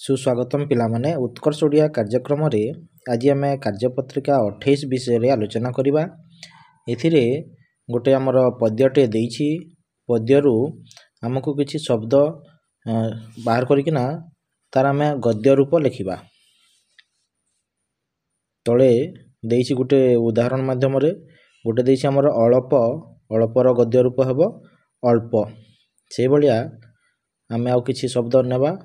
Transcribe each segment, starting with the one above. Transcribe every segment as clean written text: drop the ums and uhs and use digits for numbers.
सुस्वागतम पिलामाने उत्कर्ष ओडिया कार्यक्रम रे आज आम कार्यपत्रिका 28 विषय आलोचना करवा। एथिरे गोटे आमर पद्यटे देइछि, पद्यरू आमको किछि शब्द बाहर करिकिना तार आम गद्य रूप लिखिबा। तले देइछि गोटे उदाहरण माध्यम रे गोटे देइछि आमर अल्प, अल्पर गद्य रूप हेबो अल्प। से भलिया आम आउ किछि शब्द नेबा।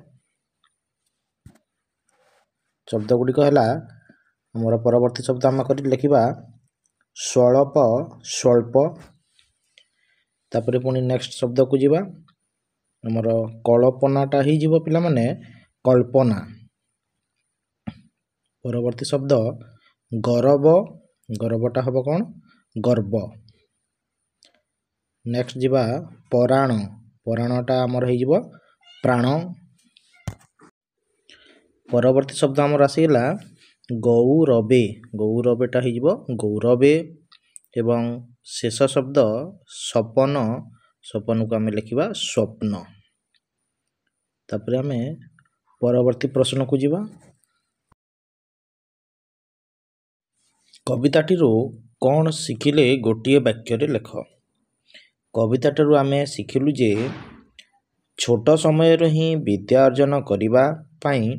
शब्द गुड़िक है आमर परवर्ती शब्द आम कर लिखा स्वल्प स्वल्प। तापर पुणी नेक्स्ट शब्द को जीवा आमर कल्पनाटा हो पिला माने कल्पना। परवर्ती शब्द गौरव, गौरवटा हम कौन गर्व। नेक्स्ट जीवा पराण, पराणटा आमर हो प्राण। परवर्ती शब्द आमर आसीगला गौरवे, गौरवेटा हो गौरवे। एवं शेष शब्द सपन, सपन को आम लिखा स्वप्न। तापर आम परवर्ती प्रश्न को जीवा। कविताटीरू कौन शिखिले गोटे वाक्य लेख। कविताटीरू आम शिखिलु जे छोट समय ही विद्या अर्जन करने पाई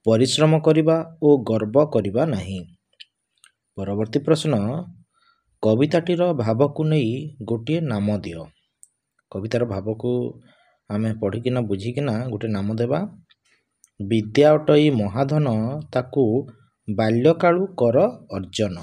परिश्रम करने और गर्व करने नहीं। परवर्ती प्रश्न कविताटीर भाव को नहीं गोटे नाम दियो। कवितार भाव को आम पढ़िकिना बुझिकिना गोटे नाम देवा। विद्या अटई महाधन ताकू बाल्यकालु कर अर्जन।